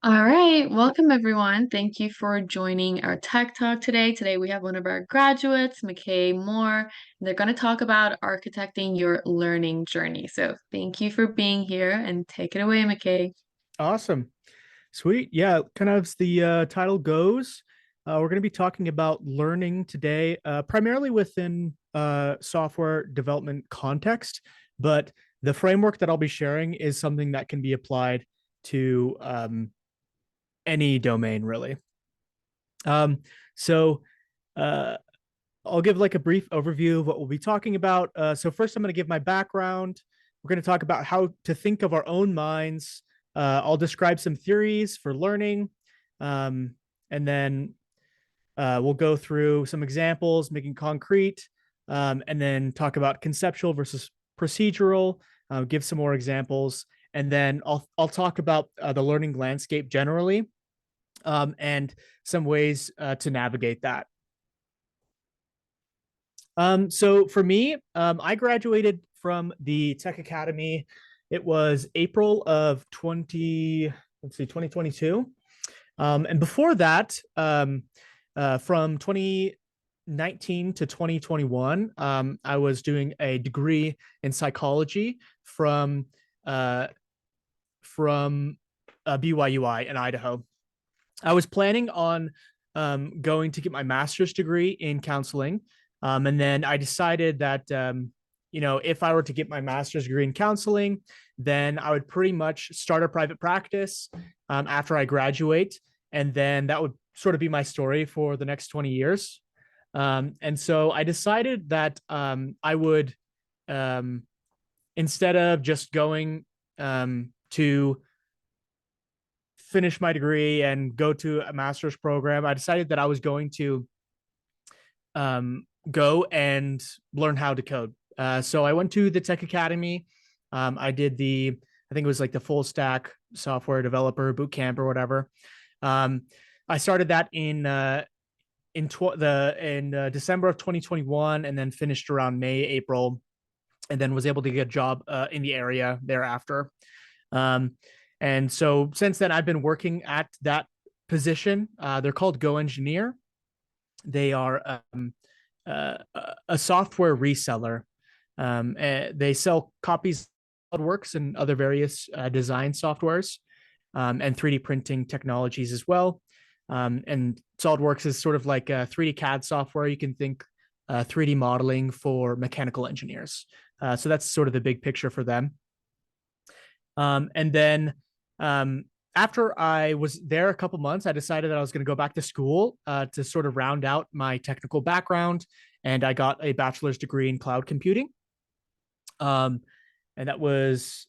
All right, welcome everyone. Thank you for joining our Tech Talk today. Today we have one of our graduates, McKay Moore, and they're going to talk about architecting your learning journey. So thank you for being here and take it away, McKay. Awesome. Sweet. Yeah, kind of as the title goes, we're going to be talking about learning today, primarily within software development context. But the framework that I'll be sharing is something that can be applied to any domain, really. Um, so uh, I'll give like a brief overview of what we'll be talking about. So first, I'm going to give my background. We're going to talk about how to think of our own minds. I'll describe some theories for learning, um, and then we'll go through some examples, making concrete, and then talk about conceptual versus procedural. Give some more examples, and then I'll talk about the learning landscape generally, and some ways to navigate that. So for me, I graduated from the Tech Academy. It was April of 2022. And before that, from 2019 to 2021, I was doing a degree in psychology uh, from BYUI in Idaho. I was planning on going to get my master's degree in counseling. And then I decided that, if I were to get my master's degree in counseling, then I would pretty much start a private practice after I graduate. And then that would sort of be my story for the next 20 years. And so I decided that I would, um, instead of just going to finish my degree and go to a master's program, I decided that I was going to go and learn how to code. So I went to the Tech Academy. I did I think it was like the full stack software developer boot camp or whatever. Um, I started that in December of 2021, and then finished around May, April, and then was able to get a job in the area thereafter. Um, and so since then, I've been working at that position. They're called GoEngineer. They are uh, a software reseller. They sell copies of SolidWorks and other various design softwares, and 3D printing technologies as well. And SolidWorks is sort of like a 3D CAD software. You can think 3D modeling for mechanical engineers. So that's sort of the big picture for them. And then after I was there a couple months, I decided that I was going to go back to school to sort of round out my technical background. And I got a bachelor's degree in cloud computing. And that was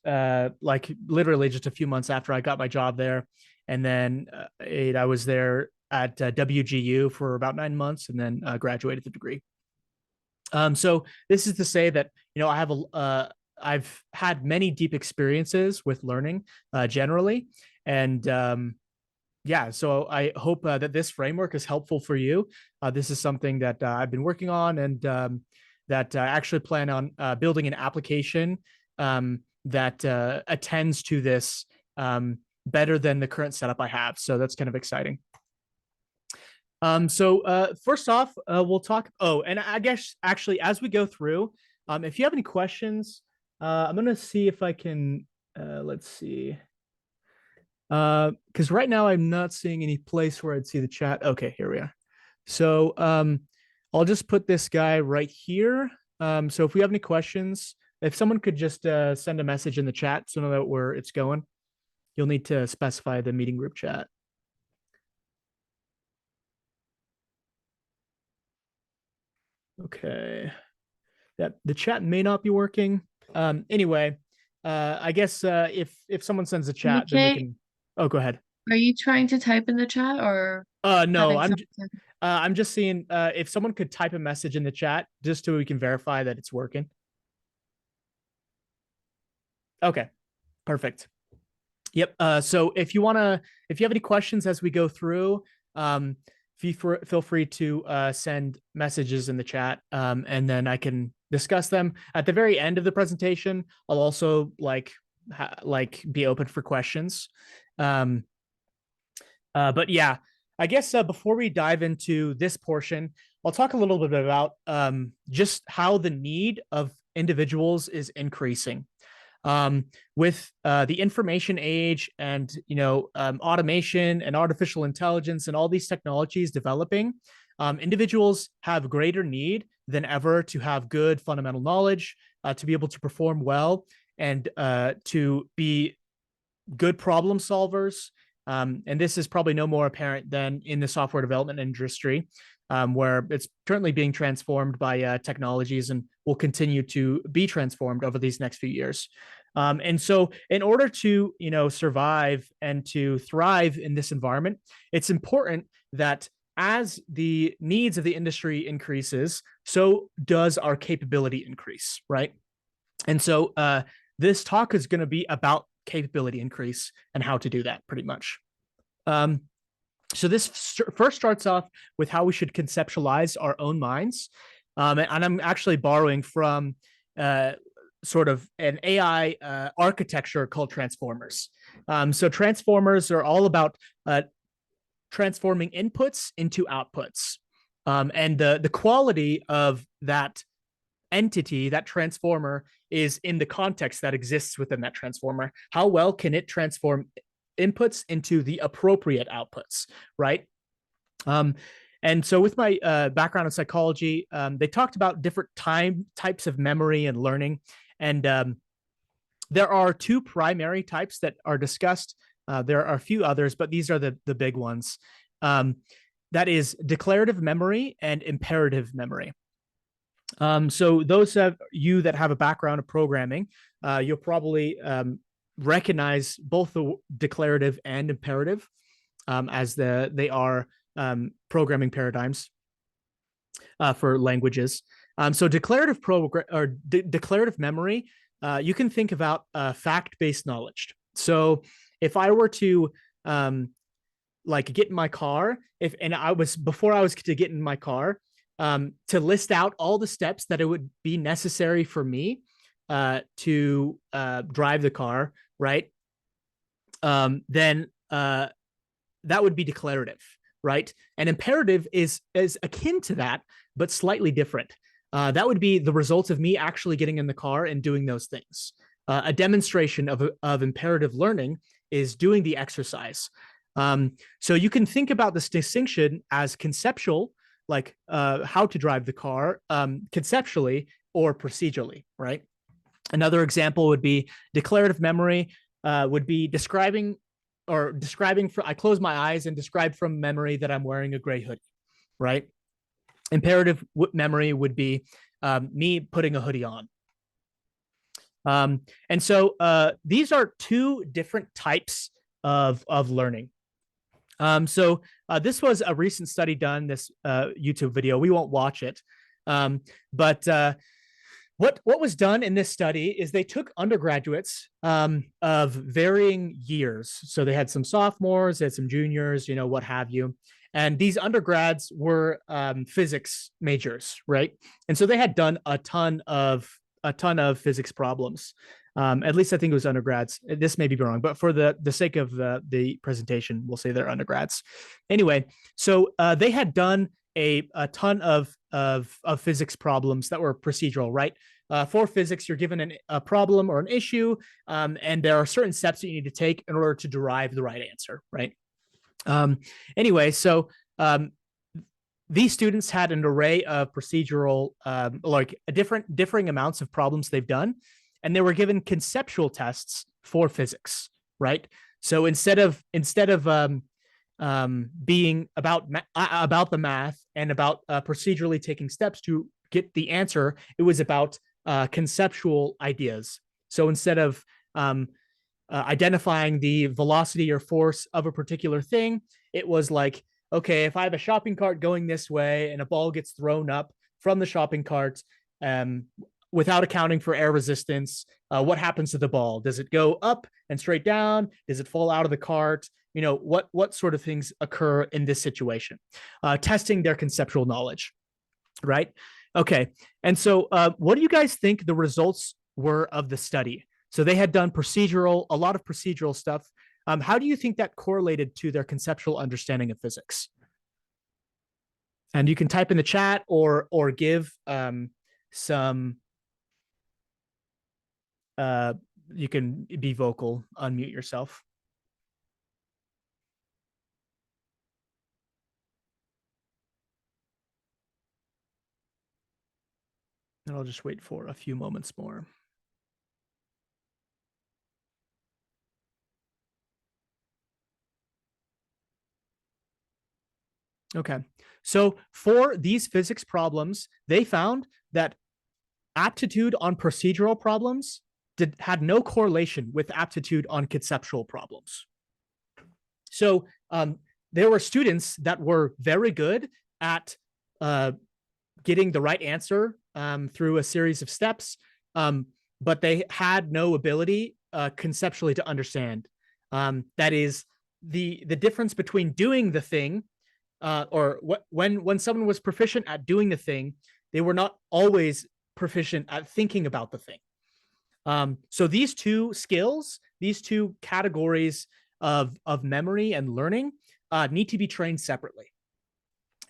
like literally just a few months after I got my job there. And then I was there at WGU for about 9 months, and then graduated the degree. So this is to say that I've had many deep experiences with learning generally, and yeah, so I hope that this framework is helpful for you. This is something that I've been working on, and that I actually plan on building an application that attends to this better than the current setup I have. So that's kind of exciting. So first off, we'll talk. Oh, and I guess actually, as we go through, if you have any questions, I'm gonna see if I can. Let's see. Because right now I'm not seeing any place where I'd see the chat. Okay, here we are. So I'll just put this guy right here. So if we have any questions, if someone could just send a message in the chat so know that where it's going, you'll need to specify the meeting group chat. Okay. Yeah, the chat may not be working. Anyway, I guess if someone sends a chat, then we McKay, can. Oh, go ahead. are you trying to type in the chat or No, having something? I'm just seeing if someone could type a message in the chat just so we can verify that it's working. Okay, perfect. Yep. So if you have any questions as we go through, feel free to send messages in the chat, and then I can discuss them at the very end of the presentation. I'll also like be open for questions. Um, But yeah, I guess before we dive into this portion, I'll talk a little bit about just how the need of individuals is increasing with the information age and automation and artificial intelligence and all these technologies developing. Individuals have greater need than ever to have good fundamental knowledge, to be able to perform well, and to be good problem solvers. And this is probably no more apparent than in the software development industry, where it's currently being transformed by technologies and will continue to be transformed over these next few years. And so, in order to survive and to thrive in this environment, it's important that as the needs of the industry increases, so does our capability increase, right? And so, this talk is going to be about capability increase and how to do that pretty much. Um, so this first starts off with how we should conceptualize our own minds. And I'm actually borrowing from sort of an AI architecture called transformers. So transformers are all about transforming inputs into outputs. And the quality of that entity, that transformer, is in the context that exists within that transformer. How well can it transform inputs into the appropriate outputs, right? And so with my background in psychology, they talked about different types of memory and learning. And there are two primary types that are discussed. There are a few others, but these are the big ones. That is declarative memory and imperative memory. So those of you that have a background of programming, you'll probably recognize both the declarative and imperative as they are programming paradigms for languages. So declarative declarative memory, you can think about fact-based knowledge. So if I were to like get in my car, before I was to get in my car, to list out all the steps that it would be necessary for me to drive the car, right? Then that would be declarative, right? And imperative is akin to that, but slightly different. That would be the result of me actually getting in the car and doing those things. A demonstration of imperative learning is doing the exercise. So you can think about this distinction as conceptual, like how to drive the car, conceptually or procedurally, right? Another example would be declarative memory, would be describing I close my eyes and describe from memory that I'm wearing a gray hoodie, right? Imperative memory would be me putting a hoodie on. And so these are two different types of learning. So this was a recent study done, this YouTube video. We won't watch it. But what was done in this study is they took undergraduates of varying years. So they had some sophomores, they had some juniors, what have you. And these undergrads were physics majors, right? And so they had done a ton of physics problems. At least I think it was undergrads. This may be wrong, but for the sake of the presentation, we'll say they're undergrads. Anyway, so they had done a ton of physics problems that were procedural, right? For physics, you're given a problem or an issue, and there are certain steps that you need to take in order to derive the right answer, right? Anyway, so these students had an array of procedural, like differing amounts of problems they've done, and they were given conceptual tests for physics, right? So instead of being about the math and about procedurally taking steps to get the answer, it was about conceptual ideas. So instead of identifying the velocity or force of a particular thing, it was like, okay, if I have a shopping cart going this way and a ball gets thrown up from the shopping cart, without accounting for air resistance, what happens to the ball? Does it go up and straight down? Does it fall out of the cart? What sort of things occur in this situation? Testing their conceptual knowledge, right? Okay, and so what do you guys think the results were of the study? So they had done a lot of procedural stuff. How do you think that correlated to their conceptual understanding of physics? And you can type in the chat or give some. Uh, you can be vocal, unmute yourself. And I'll just wait for a few moments more. Okay. So for these physics problems, they found that aptitude on procedural problems had no correlation with aptitude on conceptual problems. So there were students that were very good at getting the right answer through a series of steps, but they had no ability conceptually to understand. That is the difference between doing the thing when someone was proficient at doing the thing, they were not always proficient at thinking about the thing. So these two skills, these two categories of memory and learning need to be trained separately.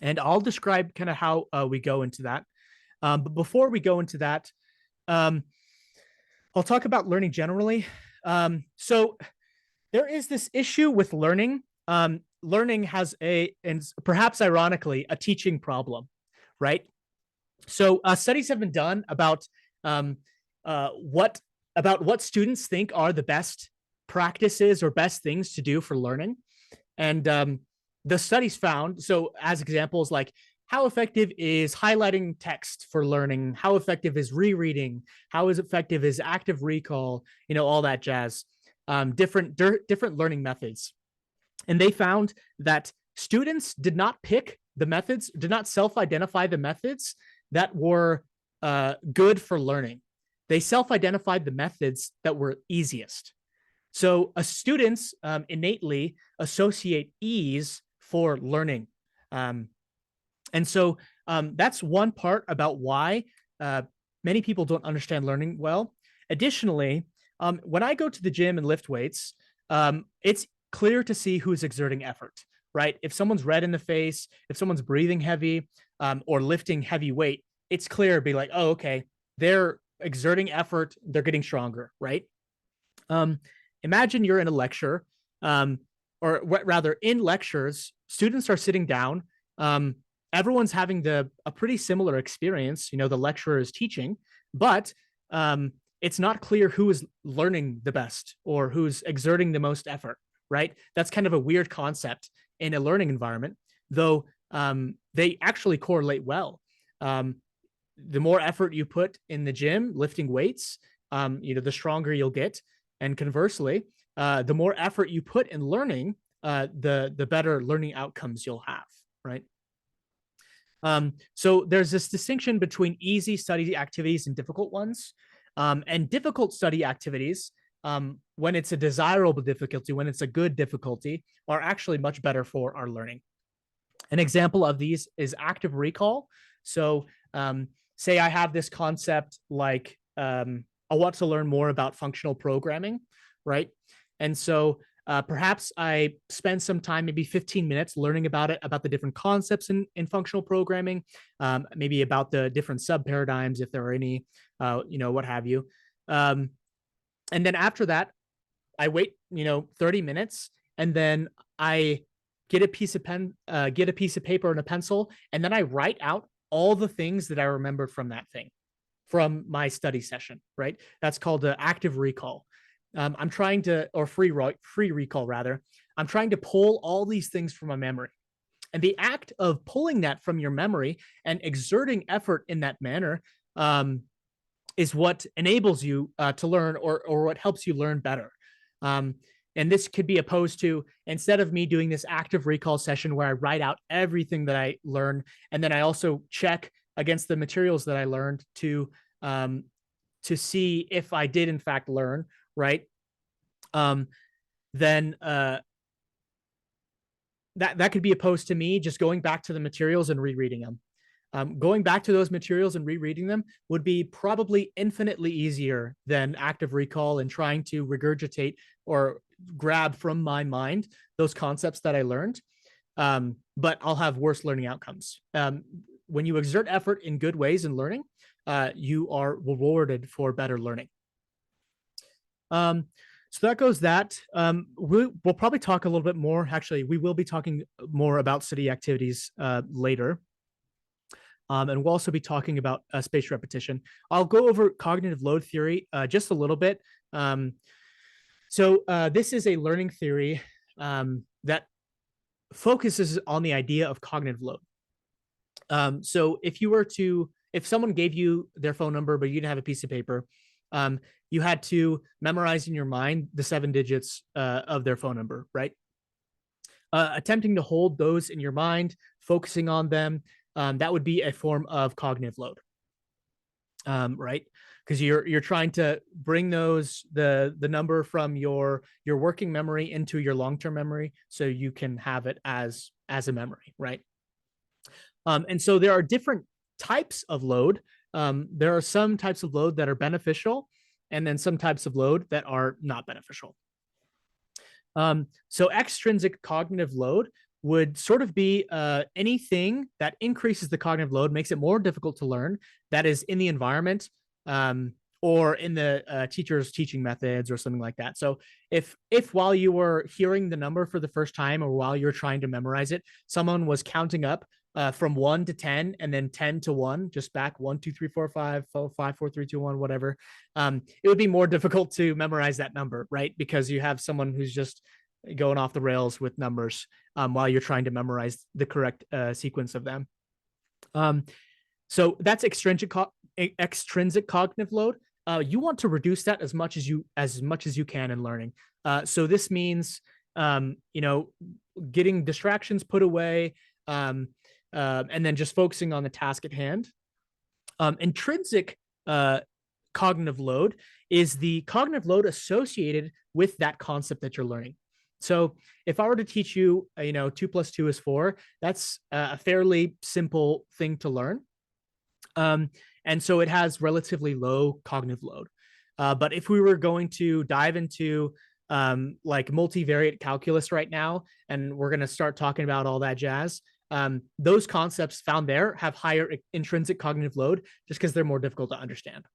And I'll describe kind of how we go into that. But before we go into that, I'll talk about learning generally. So there is this issue with learning. Learning has and perhaps ironically, a teaching problem, right? So studies have been done about what students think are the best practices or best things to do for learning. And the studies found, so as examples, like how effective is highlighting text for learning? How effective is rereading? How effective is active recall? All that jazz. Different learning methods. And they found that students did not pick the methods, did not self-identify the methods that were good for learning. They self-identified the methods that were easiest. So students innately associate ease for learning. And so that's one part about why many people don't understand learning well. Additionally, when I go to the gym and lift weights, it's clear to see who's exerting effort, right? If someone's red in the face, if someone's breathing heavy or lifting heavy weight, it's clear, be like, oh, okay, they're exerting effort, they're getting stronger, right? Imagine you're in a lecture, or rather in lectures, students are sitting down. Everyone's having a pretty similar experience. The lecturer is teaching, but it's not clear who is learning the best or who's exerting the most effort, right? That's kind of a weird concept in a learning environment, though they actually correlate well. The more effort you put in the gym lifting weights, the stronger you'll get. And conversely, the more effort you put in learning, the better learning outcomes you'll have, right? So there's this distinction between easy study activities and difficult ones. And difficult study activities, when it's a desirable difficulty, when it's a good difficulty, are actually much better for our learning. An example of these is active recall. So say I have this concept like I want to learn more about functional programming, right? And so perhaps I spend some time, maybe 15 minutes learning about it, about the different concepts in functional programming, maybe about the different sub-paradigms, if there are any, what have you. And then after that, I wait, 30 minutes, and then I get a piece of paper and a pencil, and then I write out all the things that I remember from that thing, from my study session, right? That's called active recall. I'm trying to, or free recall rather. I'm trying to pull all these things from my memory. And the act of pulling that from your memory and exerting effort in that manner is what enables you to learn, or what helps you learn better. And this could be opposed to, instead of me doing this active recall session where I write out everything that I learned, and then I also check against the materials that I learned to see if I did in fact learn, right? Then that could be opposed to me just going back to the materials and rereading them. Going back to those materials and rereading them would be probably infinitely easier than active recall and trying to regurgitate or grab from my mind those concepts that I learned. But I'll have worse learning outcomes. When you exert effort in good ways in learning, you are rewarded for better learning. So that goes that. We'll probably talk a little bit more. Actually, we will be talking more about study activities later. And we'll also be talking about spatial repetition. I'll go over cognitive load theory just a little bit. So this is a learning theory that focuses on the idea of cognitive load. So if someone gave you their phone number, but you didn't have a piece of paper, you had to memorize in your mind the 7 digits of their phone number, right? Attempting to hold those in your mind, focusing on them, that would be a form of cognitive load, right? Because you're trying to bring the number from your working memory into your long-term memory, so you can have it as a memory, right? And so there are different types of load. There are some types of load that are beneficial, and then some types of load that are not beneficial. So extrinsic cognitive load would sort of be anything that increases the cognitive load, makes it more difficult to learn, that is in the environment or in the teacher's teaching methods or something like that. So if while you were hearing the number for the first time or while you're trying to memorize it, someone was counting up from 1 to 10 and then 10 to 1, just back 1, 2, 3, 4, 5, 5, 4, 3, 2, 1, whatever. It would be more difficult to memorize that number, right? Because you have someone who's just going off the rails with numbers while you're trying to memorize the correct sequence of them. So that's extrinsic cognitive load. You want to reduce that as much as you can in learning. So this means getting distractions put away, and then just focusing on the task at hand. Intrinsic cognitive load is the cognitive load associated with that concept that you're learning. So if I were to teach you, 2 plus 2 is 4, that's a fairly simple thing to learn. And so it has relatively low cognitive load. But if we were going to dive into like multivariate calculus right now, and we're going to start talking about all that jazz, those concepts found there have higher intrinsic cognitive load just because they're more difficult to understand.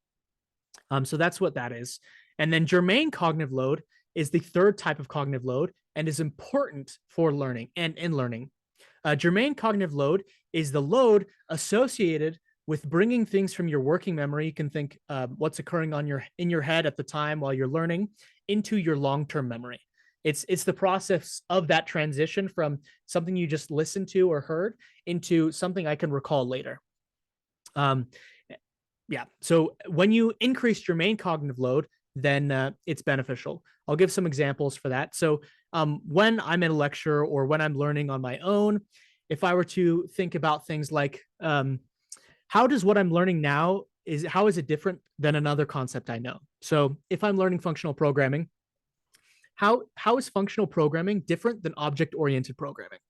So that's what that is. And then germane cognitive load is the third type of cognitive load and is important for learning and in learning. Germane cognitive load is the load associated with bringing things from your working memory. You can think what's occurring in your head at the time while you're learning into your long-term memory. It's the process of that transition from something you just listened to or heard into something I can recall later. So when you increase germane cognitive load, then it's beneficial. I'll give some examples for that. So when I'm in a lecture or when I'm learning on my own, if I were to think about things like how does what I'm learning now how is it different than another concept I know? So if I'm learning functional programming, how is functional programming different than object-oriented programming?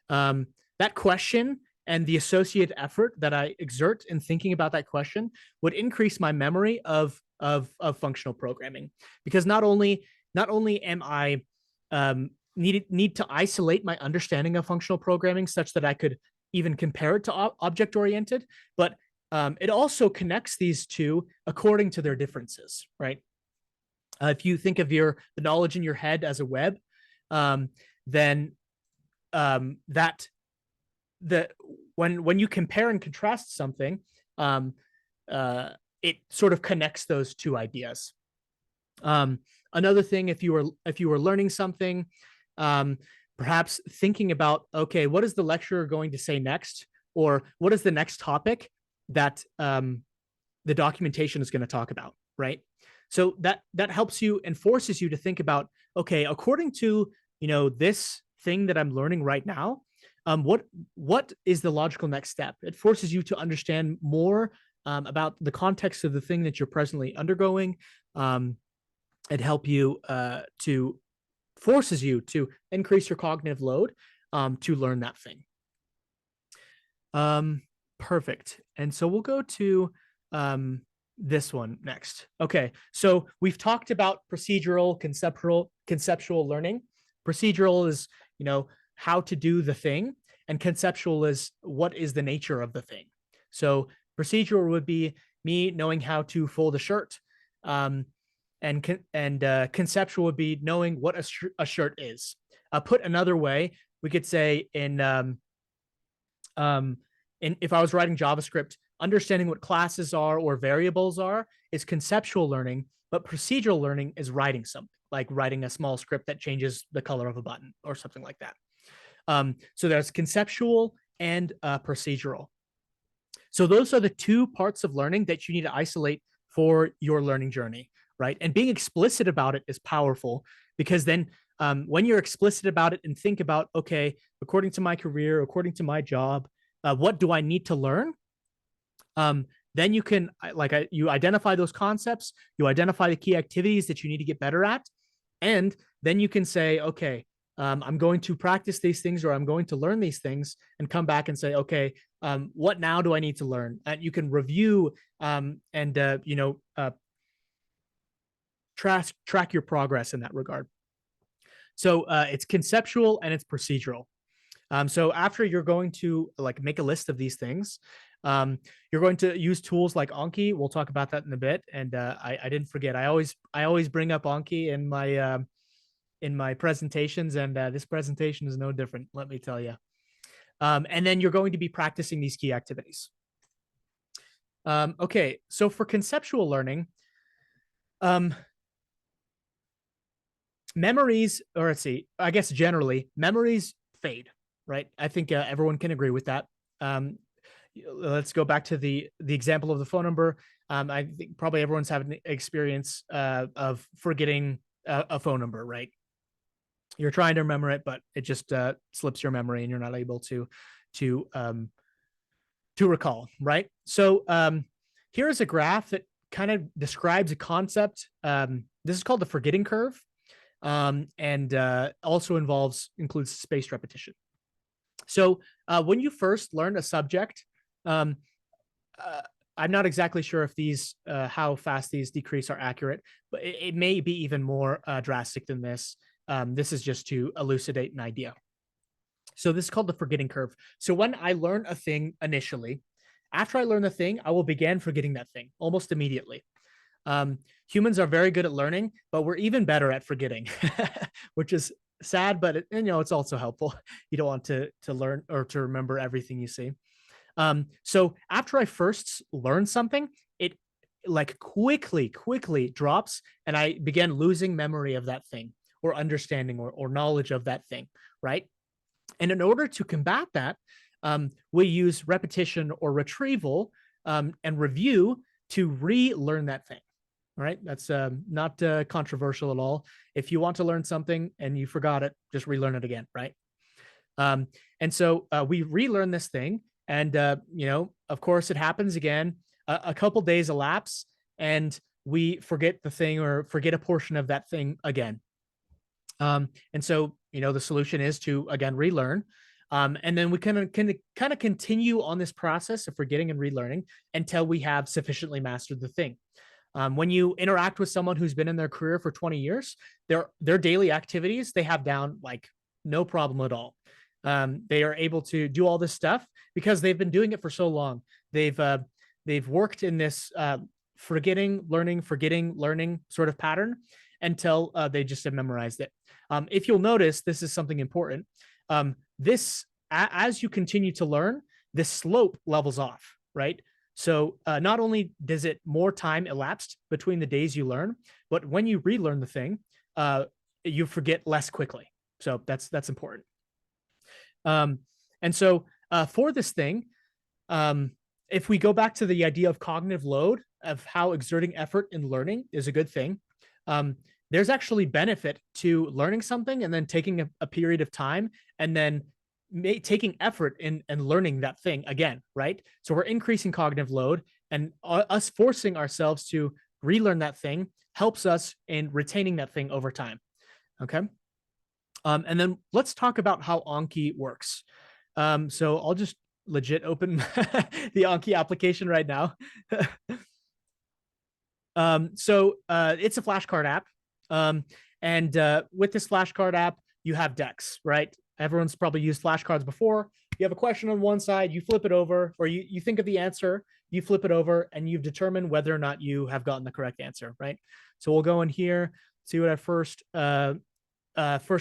That question and the associated effort that I exert in thinking about that question would increase my memory of functional programming, because not only am I need to isolate my understanding of functional programming such that I could even compare it to object-oriented, but it also connects these two according to their differences, right? If you think of the knowledge in your head as a web, then when you compare and contrast something, it sort of connects those two ideas. Another thing, if you were learning something, perhaps thinking about, okay, what is the lecturer going to say next, or what is the next topic that the documentation is going to talk about, right? So that helps you and forces you to think about, okay, according to this thing that I'm learning right now, what is the logical next step? It forces you to understand more about the context of the thing that you're presently undergoing. It forces you to increase your cognitive load to learn that thing. Perfect. And so we'll go to this one next. Okay, so we've talked about procedural, conceptual learning. Procedural is, how to do the thing, and conceptual is what is the nature of the thing. So procedural would be me knowing how to fold a shirt, um, and conceptual would be knowing what a shirt is. Put another way, we could say um, if I was writing JavaScript, understanding what classes are or variables are is conceptual learning, but procedural learning is writing something, like writing a small script that changes the color of a button or something like that. So there's conceptual and procedural. So those are the two parts of learning that you need to isolate for your learning journey, right? And being explicit about it is powerful, because then when you're explicit about it and think about, okay, according to my career, according to my job, what do I need to learn? Then you can, you identify those concepts, you identify the key activities that you need to get better at, and then you can say, okay, I'm going to practice these things, or I'm going to learn these things, and come back and say, okay, what now do I need to learn? And you can review and track your progress in that regard. So it's conceptual and it's procedural. So after you're going to make a list of these things, you're going to use tools like Anki. We'll talk about that in a bit. And I didn't forget. I always bring up Anki in my presentations, and this presentation is no different. Let me tell you. And then you're going to be practicing these key activities. Okay, so for conceptual learning, memories, or let's see, I guess generally memories fade, right? I think everyone can agree with that. Let's go back to the example of the phone number. I think probably everyone's had an experience of forgetting a phone number, right? You're trying to remember it, but it just slips your memory, and you're not able to recall, right? So here's a graph that kind of describes a concept. This is called the forgetting curve, and also includes spaced repetition. So when you first learn a subject, I'm not exactly sure if these how fast these decrease are accurate, but it may be even more drastic than this. This is just to elucidate an idea. So this is called the forgetting curve. So when I learn a thing initially, after I learn the thing, I will begin forgetting that thing almost immediately. Humans are very good at learning, but we're even better at forgetting, which is sad, but it's also helpful. You don't want to learn or to remember everything you see. So after I first learn something, it quickly drops, and I began losing memory of that thing, or understanding, or knowledge of that thing, right? And in order to combat that, we use repetition or retrieval and review to relearn that thing. All right, that's not controversial at all. If you want to learn something and you forgot it, just relearn it again, right? And so we relearn this thing, and of course, it happens again. A couple days elapse, and we forget the thing, or forget a portion of that thing again. And so the solution is to again relearn. And then we kind of continue on this process of forgetting and relearning until we have sufficiently mastered the thing. When you interact with someone who's been in their career for 20 years, their daily activities, they have down like no problem at all. They are able to do all this stuff because they've been doing it for so long. They've worked in this forgetting, learning sort of pattern until they just have memorized it. If you'll notice, this is something important. As you continue to learn, this slope levels off, right? So not only does it more time elapsed between the days you learn, but when you relearn the thing, you forget less quickly. So that's important. And so for this thing, if we go back to the idea of cognitive load, of how exerting effort in learning is a good thing, there's actually benefit to learning something and then taking a period of time and then taking effort in learning that thing again, right? So we're increasing cognitive load, and us forcing ourselves to relearn that thing helps us in retaining that thing over time. Okay. And then let's talk about how Anki works. So I'll just legit open the Anki application right now. It's a flashcard app. And with this flashcard app, you have decks, right? Everyone's probably used flashcards before. You have a question on one side, you flip it over, or you think of the answer, you flip it over, and you've determined whether or not you have gotten the correct answer, right? So we'll go in here, see what our first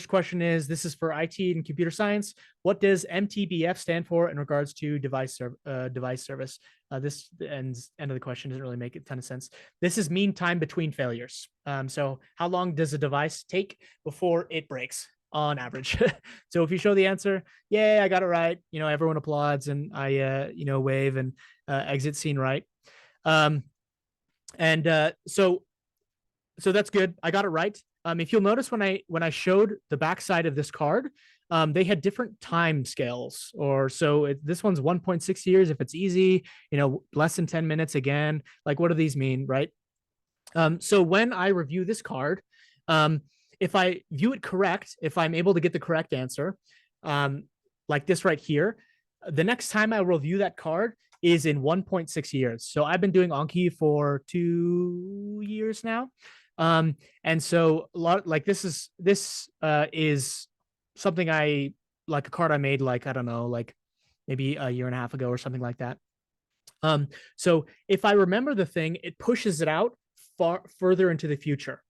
question is. This is for IT and computer science. What does MTBF stand for in regards to device service? This end of the question doesn't really make a ton of sense. This is mean time between failures. So how long does a device take before it breaks on average? So if you show the answer, yeah, I got it right. Everyone applauds and I, wave and exit scene right. So that's good. I got it right. If you'll notice when I showed the backside of this card, they had different time scales. This one's 1.6 years if it's easy, less than 10 minutes again. Like, what do these mean, right? So when I review this card, if I view it correct, if I'm able to get the correct answer, like this right here, the next time I review that card is in 1.6 years. So I've been doing Anki for 2 years now. And so a lot like this is something a card I made, like, I don't know, like maybe a year and a half ago or something like that. So if I remember the thing, it pushes it out far further into the future.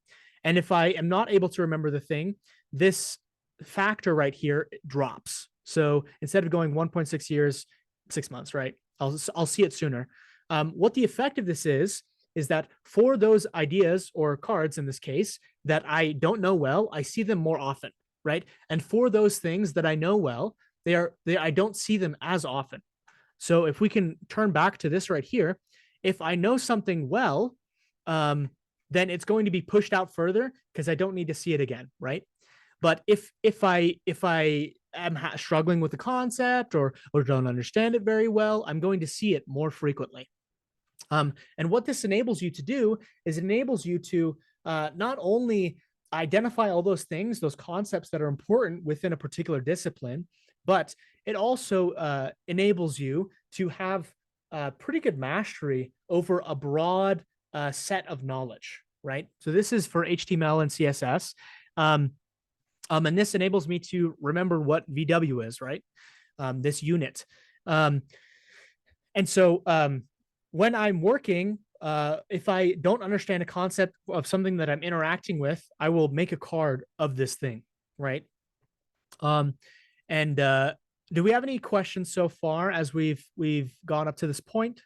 And if I am not able to remember the thing, this factor right here drops. So instead of going 1.6 years, 6 months, right? I'll see it sooner. What the effect of this is that for those ideas or cards in this case that I don't know well, I see them more often, right? And for those things that I know well, I don't see them as often. So if we can turn back to this right here, if I know something well, then it's going to be pushed out further because I don't need to see it again, right? But if I am struggling with the concept or don't understand it very well, I'm going to see it more frequently. And what this enables you to do is it enables you to not only identify all those things, those concepts that are important within a particular discipline, but it also enables you to have pretty good mastery over a broad set of knowledge, right? So this is for HTML and CSS. And this enables me to remember what VW is, right? This unit. And so when I'm working, if I don't understand a concept of something that I'm interacting with, I will make a card of this thing, right? And do we have any questions so far as we've gone up to this point?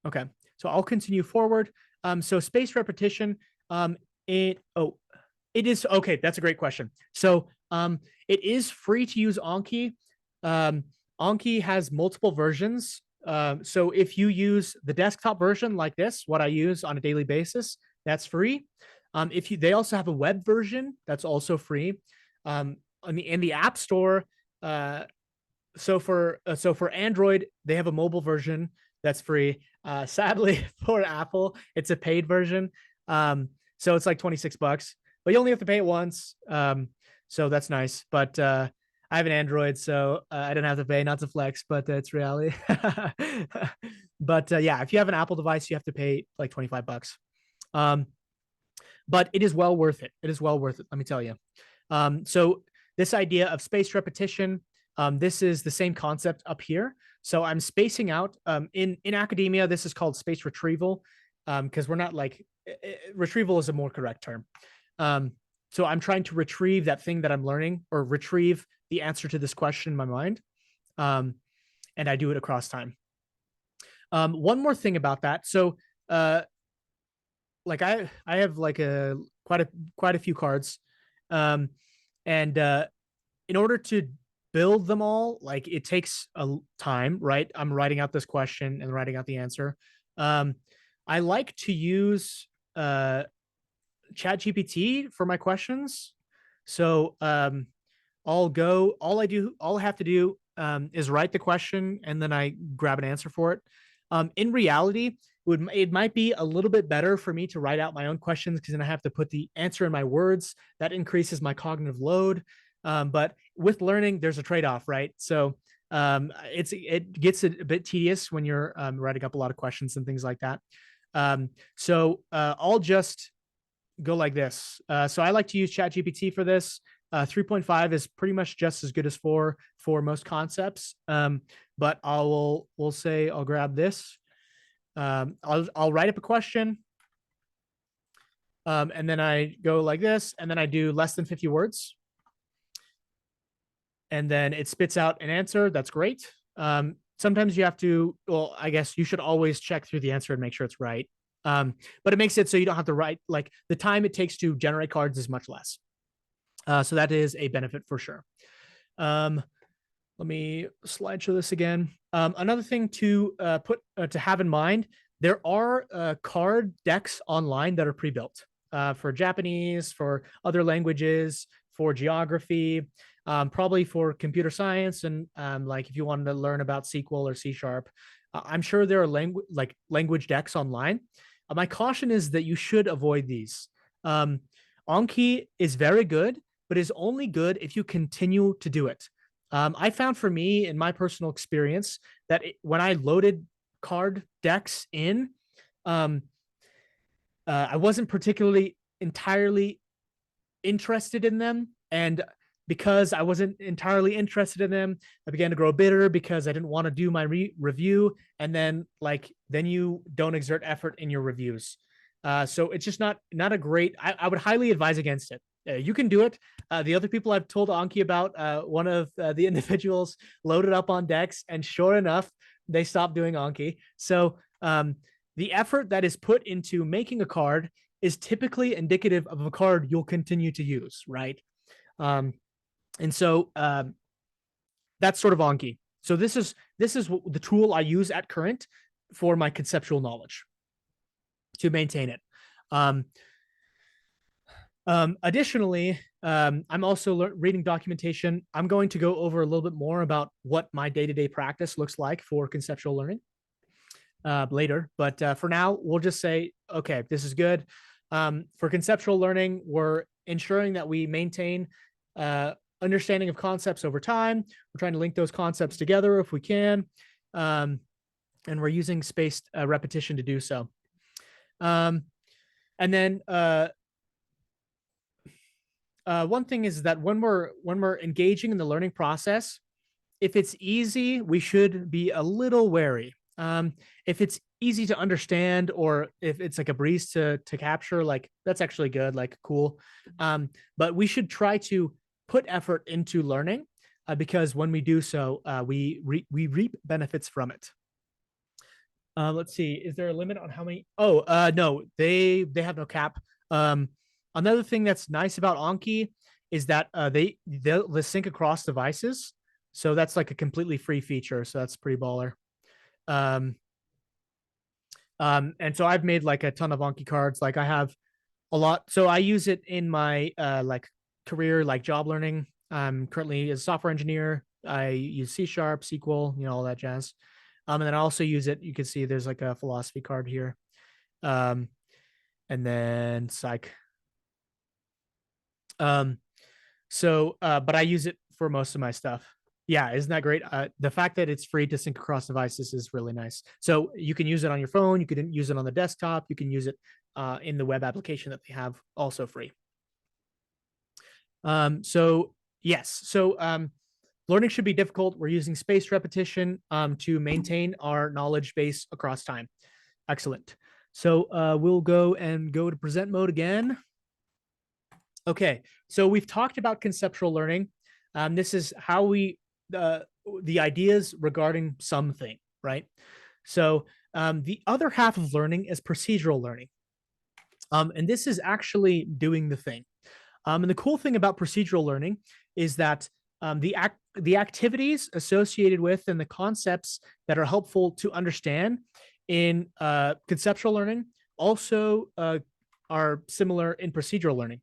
Okay, so I'll continue forward. So space repetition, it is okay. That's a great question. So it is free to use Anki. Anki has multiple versions. So if you use the desktop version like this, what I use on a daily basis, that's free. They also have a web version that's also free. In the App Store, so for Android, they have a mobile version that's free. Sadly, for Apple, it's a paid version. So it's like $26, but you only have to pay it once. So that's nice. But I have an Android, so I don't have to pay. Not to flex, but it's reality. But yeah, if you have an Apple device, you have to pay like $25. But it is well worth it. It is well worth it. Let me tell you. So this idea of spaced repetition, this is the same concept up here. So I'm spacing out. In academia, this is called spaced retrieval, because we're not like retrieval is a more correct term. So I'm trying to retrieve that thing that I'm learning, or retrieve the answer to this question in my mind, and I do it across time. One more thing about that. So, like I have like quite a few cards, and in order to build them all, like it takes a time, right? I'm writing out this question and writing out the answer. I like to use ChatGPT for my questions. So all I have to do is write the question and then I grab an answer for it. In reality, it might be a little bit better for me to write out my own questions because then I have to put the answer in my words. That increases my cognitive load. But with learning, there's a trade-off, right? So it gets a bit tedious when you're writing up a lot of questions and things like that. I'll just go like this. So I like to use ChatGPT for this. 3.5 is pretty much just as good as 4 for most concepts. But we'll say I'll grab this. I'll write up a question. And then I go like this, and then I do less than 50 words. And then it spits out an answer. That's great. Sometimes you have to, well, I guess you should always check through the answer and make sure it's right. But it makes it so you don't have to write, like the time it takes to generate cards is much less. So that is a benefit for sure. Let me slideshow this again. Another thing to to have in mind, there are card decks online that are pre-built for Japanese, for other languages, for geography, probably for computer science, and like if you wanted to learn about SQL or C#. I'm sure there are language decks online. My caution is that you should avoid these. Anki is very good, but is only good if you continue to do it. I found for me, in my personal experience, that when I loaded card decks in, I wasn't particularly entirely interested in them. And because I wasn't entirely interested in them, I began to grow bitter because I didn't want to do my review. And then you don't exert effort in your reviews. So it's just not a great, I would highly advise against it. You can do it. The other people I've told Anki about, one of the individuals loaded up on decks, and sure enough, they stopped doing Anki. So the effort that is put into making a card is typically indicative of a card you'll continue to use, right? And so that's sort of Anki. So this is the tool I use at current for my conceptual knowledge to maintain it. Additionally, I'm also reading documentation. I'm going to go over a little bit more about what my day-to-day practice looks like for conceptual learning later. But for now, we'll just say, okay, this is good. For conceptual learning, we're ensuring that we maintain understanding of concepts over time. We're trying to link those concepts together if we can. And we're using spaced repetition to do so. And then one thing is that when we're engaging in the learning process, if it's easy, we should be a little wary. If it's easy to understand, or if it's like a breeze to capture, like that's actually good, like cool. But we should try to put effort into learning because when we do so, we reap benefits from it. Let's see. Is there a limit on how many? Oh, no, they have no cap. Another thing that's nice about Anki is that they'll sync across devices. So that's like a completely free feature. So that's pretty baller. And so I've made like a ton of Anki cards. Like I have a lot. So I use it in my like career, like job learning. I'm currently a software engineer. I use C#, SQL, all that jazz. And then I also use it. You can see there's like a philosophy card here. And then psych. But I use it for most of my stuff. Yeah, isn't that great? The fact that it's free to sync across devices is really nice. So you can use it on your phone. You can use it on the desktop. You can use it in the web application that they have, also free. So yes, so learning should be difficult. We're using spaced repetition to maintain our knowledge base across time. Excellent. So we'll go to present mode again. Okay, so we've talked about conceptual learning. This is how the ideas regarding something, right? So the other half of learning is procedural learning. And this is actually doing the thing. And the cool thing about procedural learning is that the activities associated with and the concepts that are helpful to understand in conceptual learning also are similar in procedural learning.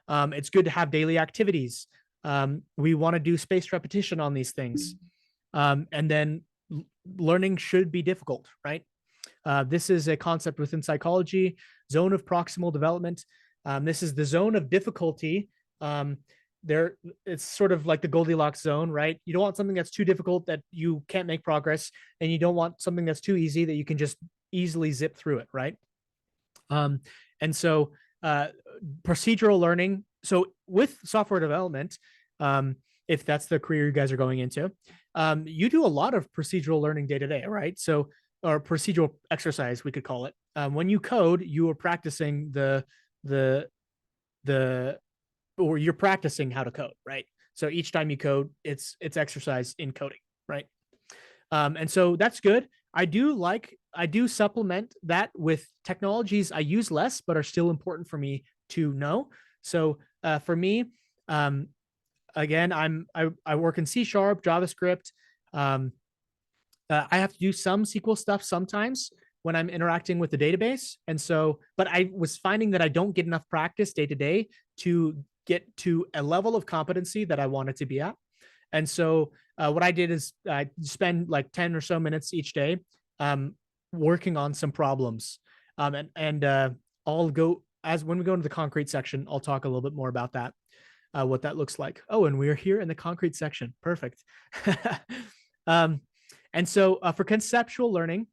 It's good to have daily activities. We want to do spaced repetition on these things. And then learning should be difficult, right? This is a concept within psychology, zone of proximal development. This is the zone of difficulty. There, it's sort of like the Goldilocks zone, right? You don't want something that's too difficult that you can't make progress, and you don't want something that's too easy that you can just easily zip through it, right? And so procedural learning. So with software development, if that's the career you guys are going into, you do a lot of procedural learning day to day, right? So, or procedural exercise, we could call it. When you code, you are practicing the or you're practicing how to code, right? So each time you code, it's exercise in coding, right? And so that's good. I do supplement that with technologies I use less, but are still important for me to know. So for me, um, again, I work in C Sharp, JavaScript. Um, I have to do some SQL stuff sometimes when I'm interacting with the database. And so, but I was finding that I don't get enough practice day to day to get to a level of competency that I wanted to be at. And so, what I did is I spend like 10 or so minutes each day um, working on some problems. And I'll go, as when we go into the concrete section, I'll talk a little bit more about that, what that looks like. Oh, and we're here in the concrete section. Perfect. um, and so for conceptual learning,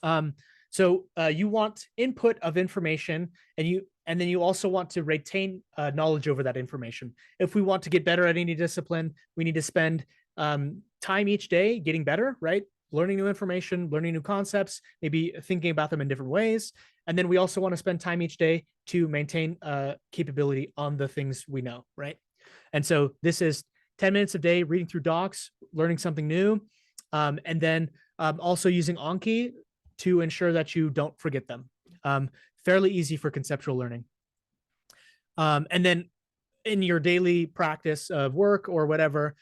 you want input of information, and then you also want to retain knowledge over that information. If we want to get better at any discipline, we need to spend time each day getting better, right? Learning new information, learning new concepts, maybe thinking about them in different ways. And then we also want to spend time each day to maintain capability on the things we know, right? And so this is 10 minutes a day reading through docs, learning something new, and then also using Anki to ensure that you don't forget them. Fairly easy for conceptual learning. And then in your daily practice of work or whatever,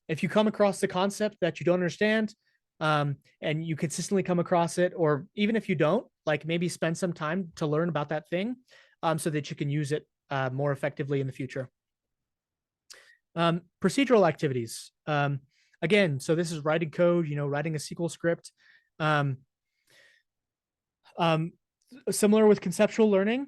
if you come across the concept that you don't understand, and you consistently come across it, or even if you don't, like maybe spend some time to learn about that thing so that you can use it more effectively in the future. Procedural activities. Again, so this is writing code, writing a SQL script. Similar with conceptual learning,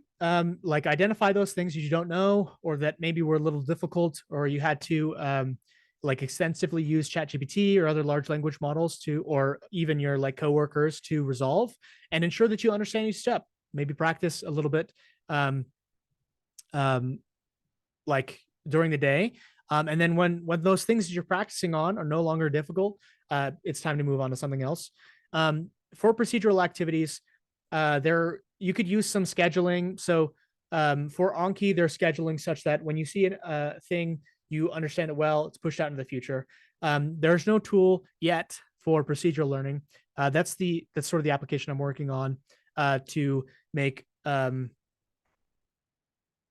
like identify those things you don't know, or that maybe were a little difficult, or you had to like extensively use ChatGPT or other large language models to, or even your like coworkers to resolve, and ensure that you understand each step. Maybe practice a little bit, like during the day. And then when those things that you're practicing on are no longer difficult, it's time to move on to something else. For procedural activities, you could use some scheduling. So for Anki, they're scheduling such that when you see a thing, you understand it well, it's pushed out into the future. There's no tool yet for procedural learning. That's sort of the application I'm working on to make an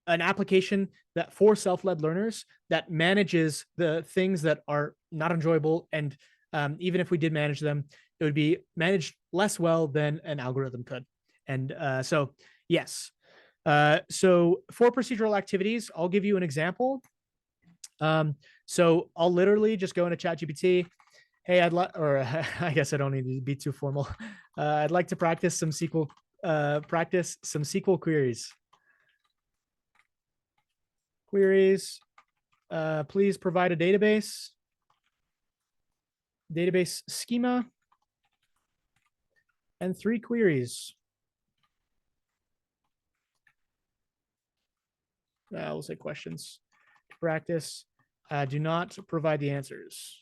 application that for self-led learners that manages the things that are not enjoyable, and even if we did manage them, it would be managed less well than an algorithm could. And so yes, so for procedural activities, I'll give you an example. So I'll literally just go into ChatGPT. Hey, or I guess I don't need to be too formal. I'd like to practice some SQL queries. Please provide a database schema and 3 queries. We'll say questions to practice. Do not provide the answers.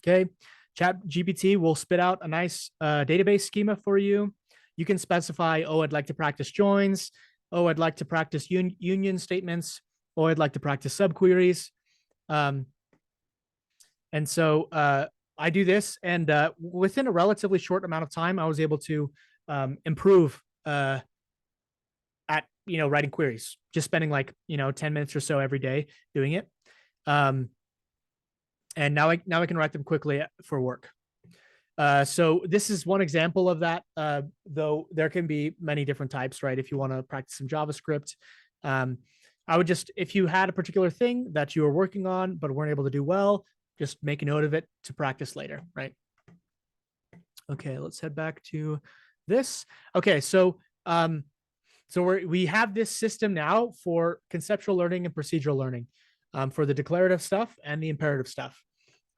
Okay, ChatGPT will spit out a nice database schema for you. You can specify, oh, I'd like to practice joins. Oh, I'd like to practice union statements. Oh, I'd like to practice subqueries. And so I do this, and within a relatively short amount of time, I was able to improve at writing queries, just spending like 10 minutes or so every day doing it. And now I can write them quickly for work. So this is one example of that, though there can be many different types, right? If you want to practice some JavaScript, I would just, if you had a particular thing that you were working on but weren't able to do well, just make a note of it to practice later, right? Okay, let's head back to this. Okay, so we have this system now for conceptual learning and procedural learning, for the declarative stuff and the imperative stuff.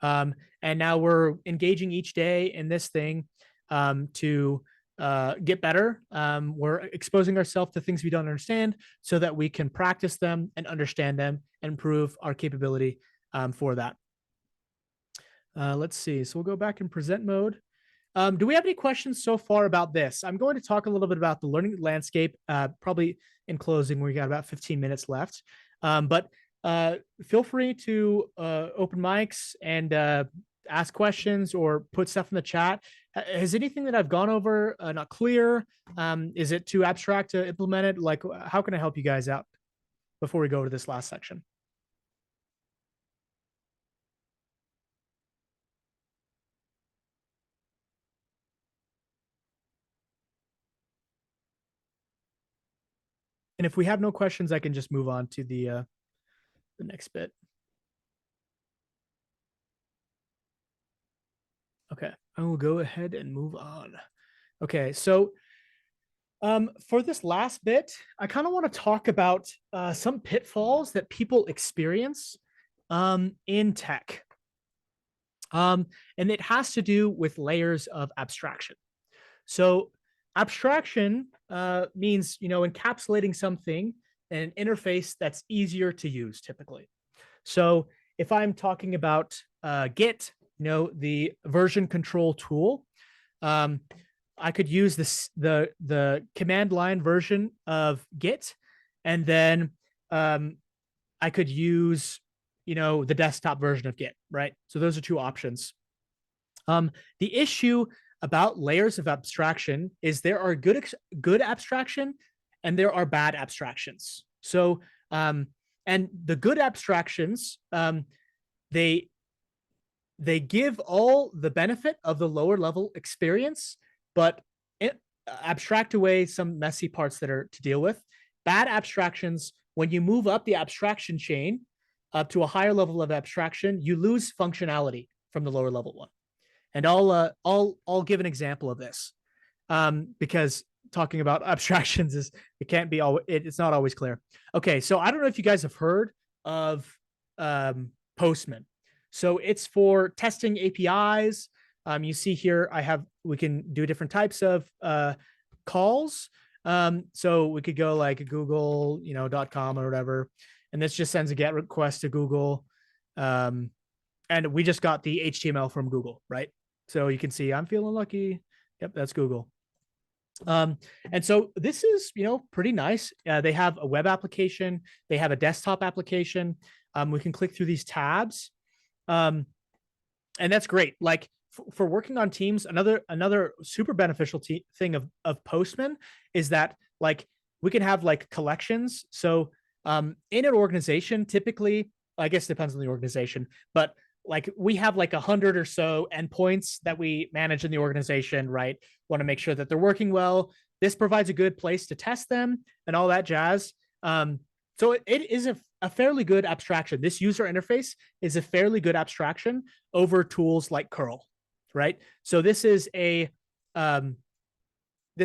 And now we're engaging each day in this thing to get better. We're exposing ourselves to things we don't understand so that we can practice them and understand them and improve our capability for that. Let's see. So we'll go back in present mode. Do we have any questions so far about this? I'm going to talk a little bit about the learning landscape, probably in closing. We got about 15 minutes left. But feel free to open mics and ask questions or put stuff in the chat. Has anything that I've gone over not clear? Is it too abstract to implement it? Like, how can I help you guys out before we go to this last section? And if we have no questions, I can just move on to the next bit. Okay, I will go ahead and move on. Okay, so for this last bit, I kind of want to talk about some pitfalls that people experience in tech. And it has to do with layers of abstraction. So abstraction means, encapsulating something in an interface that's easier to use typically. So if I'm talking about Git, the version control tool, I could use the command line version of Git, and then I could use the desktop version of Git, right? So those are two options. The issue about layers of abstraction is there are good abstraction and there are bad abstractions. So and the good abstractions, they give all the benefit of the lower level experience, but abstract away some messy parts that are to deal with. Bad abstractions, when you move up the abstraction chain up to a higher level of abstraction, you lose functionality from the lower level one. And I'll give an example of this, because talking about abstractions it's not always clear. Okay, so I don't know if you guys have heard of Postman. So it's for testing APIs. You see here, we can do different types of calls. So we could go like Google, .com or whatever, and this just sends a GET request to Google. And we just got the HTML from Google, right? So you can see I'm feeling lucky. Yep, that's Google. And so this is, pretty nice. They have a web application. They have a desktop application. We can click through these tabs. And that's great. Like for working on teams, another super beneficial thing of Postman is that like we can have like collections. So in an organization, typically, I guess it depends on the organization, but like we have like 100 or so endpoints that we manage in the organization, right? Want to make sure that they're working well. This provides a good place to test them and all that jazz. So it is a fairly good abstraction. This user interface is a fairly good abstraction over tools like curl, right? So this is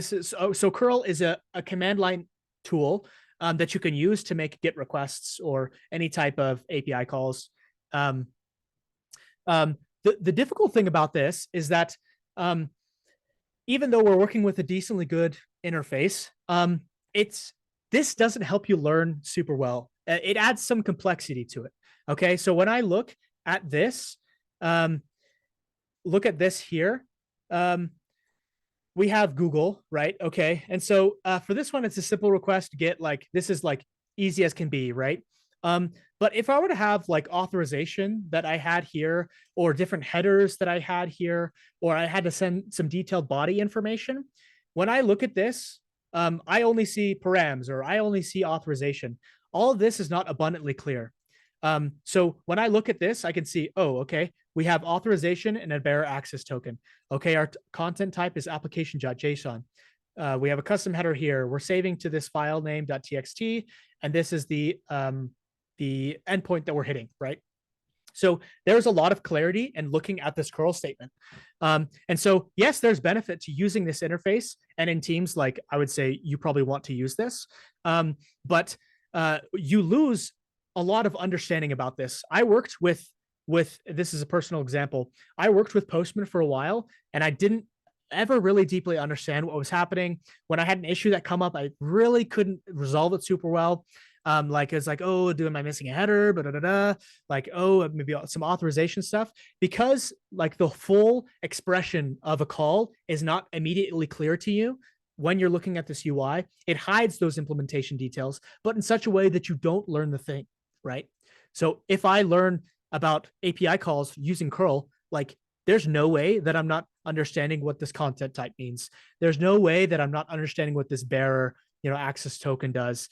so curl is a command line tool that you can use to make GET requests or any type of API calls. The difficult thing about this is that even though we're working with a decently good interface, this doesn't help you learn super well. It adds some complexity to it. Okay, so when I look at this here, we have Google, right? Okay, and so for this one, it's a simple request to get like, this is like easy as can be, right? But if I were to have like authorization that I had here, or different headers that I had here, or I had to send some detailed body information, when I look at this, I only see params or I only see authorization. All of this is not abundantly clear. So when I look at this, I can see, oh, okay, we have authorization and a bearer access token. Okay, our content type is application.json. We have a custom header here. We're saving to this file name .txt, and this is the endpoint that we're hitting, right? So there's a lot of clarity in looking at this curl statement. And so, yes, there's benefit to using this interface. And in teams, like I would say, you probably want to use this. But you lose a lot of understanding about this. I worked with this is a personal example. I worked with Postman for a while, and I didn't ever really deeply understand what was happening. When I had an issue that come up, I really couldn't resolve it super well. Like it's like, oh, am I missing a header? Like, oh, maybe some authorization stuff, because like the full expression of a call is not immediately clear to you when you're looking at this UI. It hides those implementation details, but in such a way that you don't learn the thing, right? So if I learn about API calls using curl, like there's no way that I'm not understanding what this content type means. There's no way that I'm not understanding what this bearer, access token does.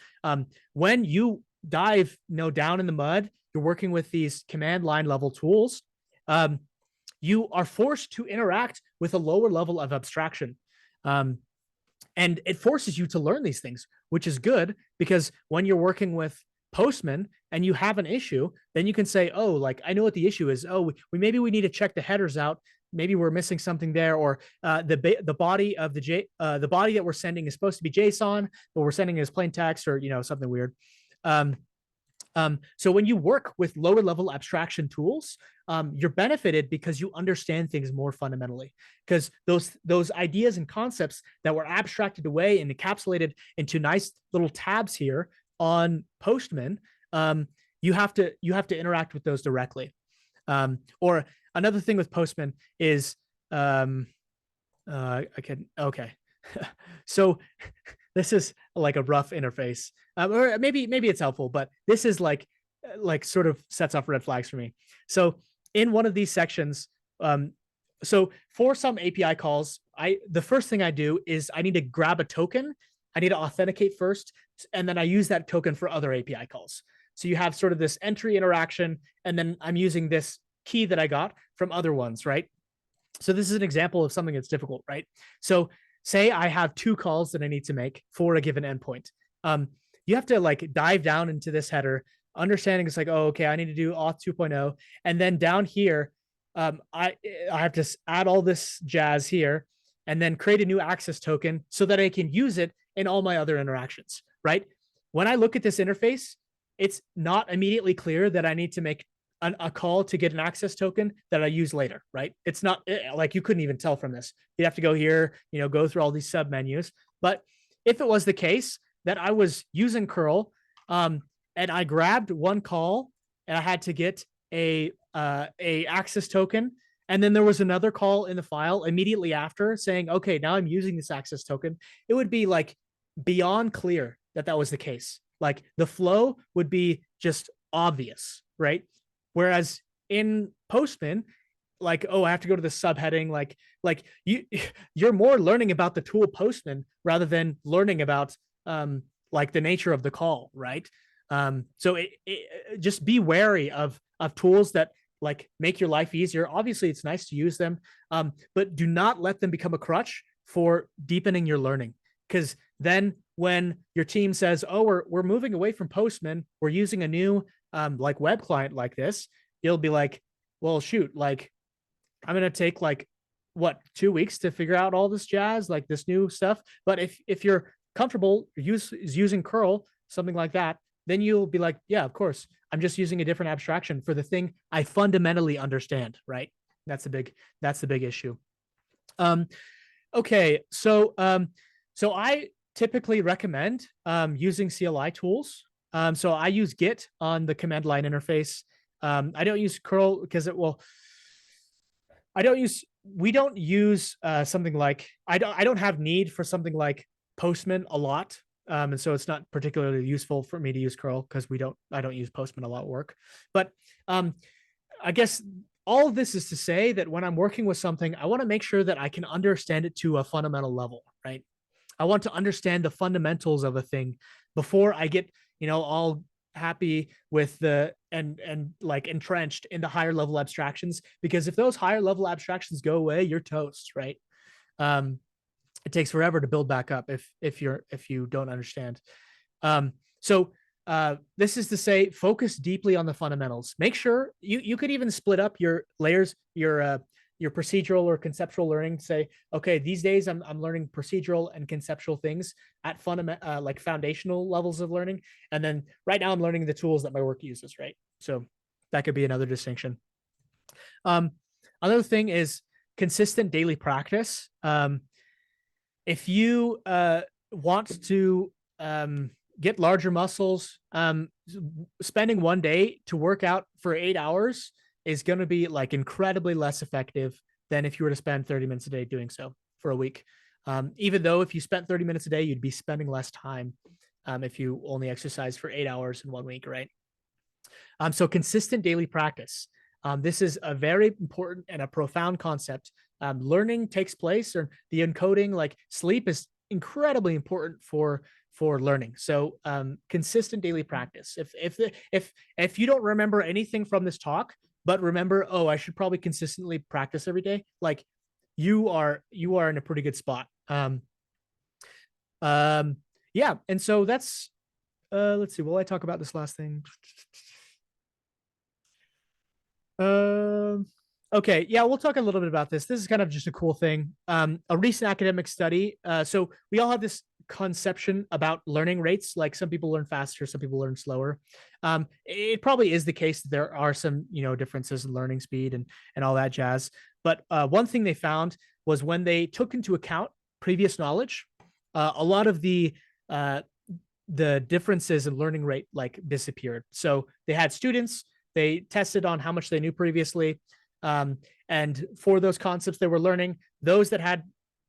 When you dive, down in the mud, you're working with these command line level tools. You are forced to interact with a lower level of abstraction. And it forces you to learn these things, which is good, because when you're working with Postman and you have an issue, then you can say, oh, like I know what the issue is. Oh, we maybe we need to check the headers out. Maybe we're missing something there, or the body of the body that we're sending is supposed to be JSON, but we're sending it as plain text, or something weird. So when you work with lower level abstraction tools, you're benefited because you understand things more fundamentally. Because those ideas and concepts that were abstracted away and encapsulated into nice little tabs here on Postman, you have to interact with those directly. Or another thing with Postman is okay. So this is like a rough interface, or maybe it's helpful, but this is like sort of sets off red flags for me. So in one of these sections, so for some API calls, the first thing I do is I need to grab a token. I need to authenticate first, and then I use that token for other API calls. So you have sort of this entry interaction, and then I'm using this key that I got from other ones, right? So this is an example of something that's difficult, right? So say I have 2 calls that I need to make for a given endpoint. You have to like dive down into this header, understanding it's like, oh, okay, I need to do auth 2.0. And then down here, I have to add all this jazz here and then create a new access token so that I can use it in all my other interactions, right? When I look at this interface, it's not immediately clear that I need to make a call to get an access token that I use later, right? It's not like you couldn't even tell from this. You'd have to go here, go through all these sub menus. But if it was the case that I was using curl, and I grabbed one call and I had to get a access token, and then there was another call in the file immediately after saying, okay, now I'm using this access token, it would be like beyond clear that that was the case. Like the flow would be just obvious, right? Whereas in Postman, like, oh, I have to go to the subheading. Like you're more learning about the tool Postman rather than learning about like the nature of the call, right? So just be wary of tools that like make your life easier. Obviously, it's nice to use them, but do not let them become a crutch for deepening your learning. Because then when your team says, oh, we're moving away from Postman, we're using a new like web client like this, you'll be like, well, shoot, like I'm going to take like 2 weeks to figure out all this jazz, like this new stuff. But if you're comfortable using curl, something like that, then you'll be like, yeah, of course, I'm just using a different abstraction for the thing I fundamentally understand, right? That's the big issue. Okay, so I typically recommend using CLI tools. So I use Git on the command line interface. I don't use curl because we don't use something like, I don't have need for something like Postman a lot. And so it's not particularly useful for me to use curl because I don't use Postman a lot at work. But I guess all of this is to say that when I'm working with something, I want to make sure that I can understand it to a fundamental level, right? I want to understand the fundamentals of a thing before I get, all happy with and like entrenched in the higher level abstractions. Because if those higher level abstractions go away, you're toast, right? It takes forever to build back up if you don't understand. So This is to say, focus deeply on the fundamentals. Make sure you could even split up your layers, your procedural or conceptual learning. Say, okay, these days I'm learning procedural and conceptual things at like foundational levels of learning, and then right now I'm learning the tools that my work uses. Right, so that could be another distinction. Um, Another thing is consistent daily practice. If you want to get larger muscles, spending one day to work out for 8 hours is going to be like incredibly less effective than if you were to spend 30 minutes a day doing so for a week. Even though if you spent 30 minutes a day, you'd be spending less time if you only exercise for 8 hours in 1 week, right? So consistent daily practice. This is a very important and a profound concept. Learning takes place, or the encoding, like sleep, is incredibly important for learning. So consistent daily practice. If you don't remember anything from this talk, but remember, oh, I should probably consistently practice every day, like you are in a pretty good spot. Yeah, and so that's let's see. Will I talk about this last thing? Um, okay, yeah, we'll talk a little bit about this. This is kind of just a cool thing. A recent academic study. So we all have this conception about learning rates. Like some people learn faster, some people learn slower. It probably is the case that there are some, differences in learning speed and all that jazz. But one thing they found was when they took into account previous knowledge, a lot of the differences in learning rate like disappeared. So they had students, they tested on how much they knew previously. And for those concepts they were learning, those that had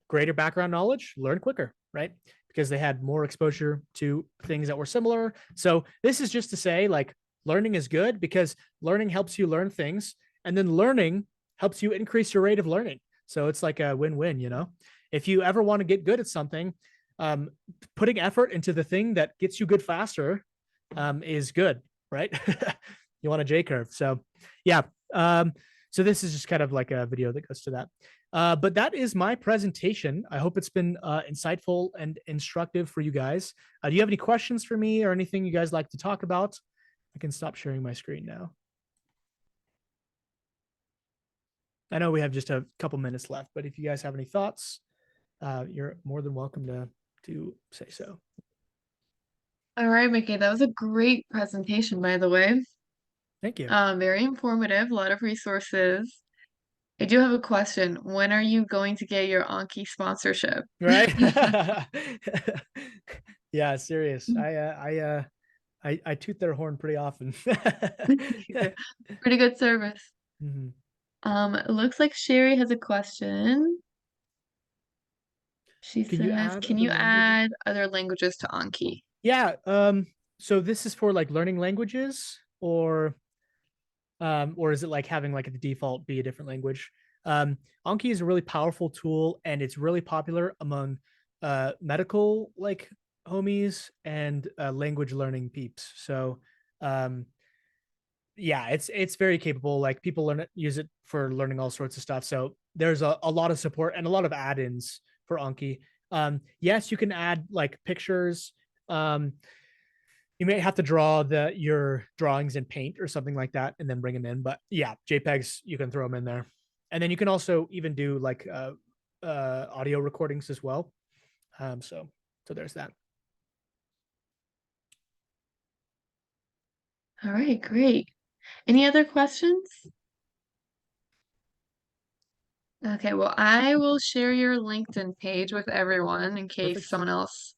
greater background knowledge learned quicker, right? Because they had more exposure to things that were similar. So this is just to say, like, learning is good because learning helps you learn things, and then learning helps you increase your rate of learning. So it's like a win-win. If you ever want to get good at something, um, putting effort into the thing that gets you good faster is good, right? You want a J curve. So yeah. So this is just kind of like a video that goes to that. But that is my presentation. I hope it's been insightful and instructive for you guys. Do you have any questions for me or anything you guys like to talk about? I can stop sharing my screen now. I know we have just a couple minutes left, but if you guys have any thoughts, you're more than welcome to say so. All right, Mickey, that was a great presentation, by the way. Thank you. Very informative, a lot of resources. I do have a question. When are you going to get your Anki sponsorship? Right? Yeah, serious. I toot their horn pretty often. Pretty good service. Mhm. It looks like Sherry has a question. She Can you says, add can other you languages? add other languages to Anki? Yeah. So this is for like learning languages, or is it like having like the default be a different language? Anki is a really powerful tool, and it's really popular among medical like homies and language learning peeps. So um, yeah, it's very capable. Like people use it for learning all sorts of stuff. So there's a lot of support and a lot of add-ins for Anki. Yes, you can add like pictures. Um, you may have to draw your drawings in Paint or something like that, and then bring them in. But yeah, JPEGs you can throw them in there, and then you can also even do like audio recordings as well. So there's that. All right, great. Any other questions? Okay, well, I will share your LinkedIn page with everyone in case Perfect. someone else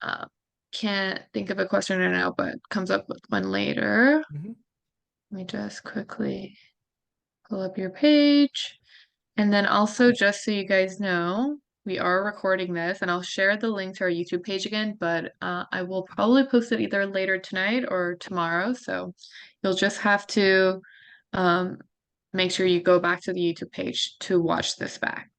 uh, can't think of a question right now, but comes up with one later. Mm-hmm. Let me just quickly pull up your page. And then also, just so you guys know, we are recording this, and I'll share the link to our YouTube page again, but I will probably post it either later tonight or tomorrow. So you'll just have to um, make sure you go back to the YouTube page to watch this back.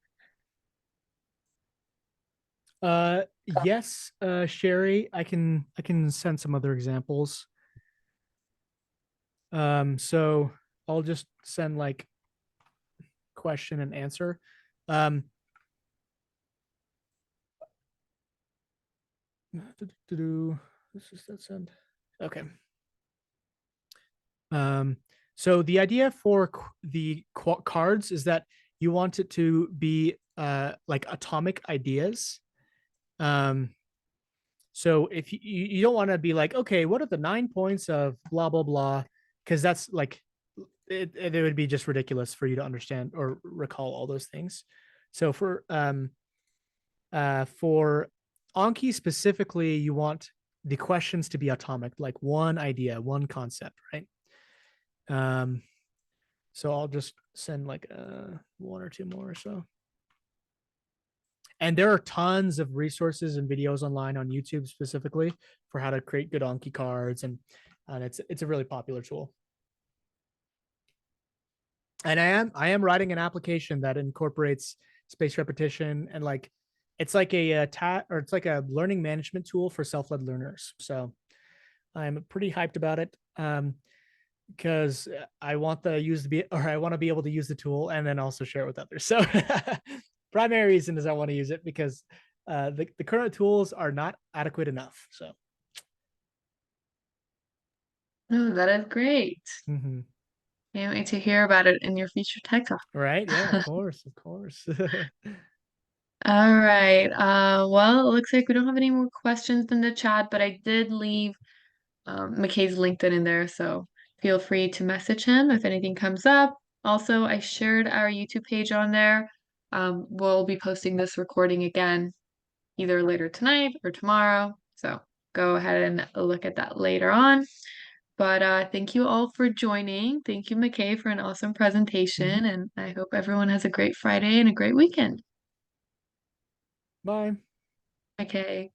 Yes, Sherry, I can send some other examples. So I'll just send like question and answer. Um, this is that send. Okay. Um, so the idea for the cards is that you want it to be like atomic ideas. Um, so if you don't want to be like, okay, what are the 9 points of blah blah blah, because that's like it would be just ridiculous for you to understand or recall all those things. So for Anki specifically, you want the questions to be atomic, like one idea, one concept, right? Um, so I'll just send like one or two more or so. And there are tons of resources and videos online on YouTube specifically for how to create good Anki cards, and it's a really popular tool. And I am writing an application that incorporates spaced repetition and like it's like it's like a learning management tool for self-led learners. So I'm pretty hyped about it. Because I want the use to be, or I want to be able to use the tool and then also share it with others. So primary reason is I want to use it because the current tools are not adequate enough. So Oh, that is great. mm-hmm. Can't wait to hear about it in your future tech talk. Right, yeah, of course, of course. All right. Well, it looks like we don't have any more questions in the chat, but I did leave McKay's LinkedIn in there, so feel free to message him if anything comes up. Also, I shared our YouTube page on there. We'll be posting this recording again either later tonight or tomorrow, so go ahead and look at that later on. But thank you all for joining. Thank you, McKay, for an awesome Mm-hmm. presentation, and I hope everyone has a great Friday and a great weekend. Bye. Okay.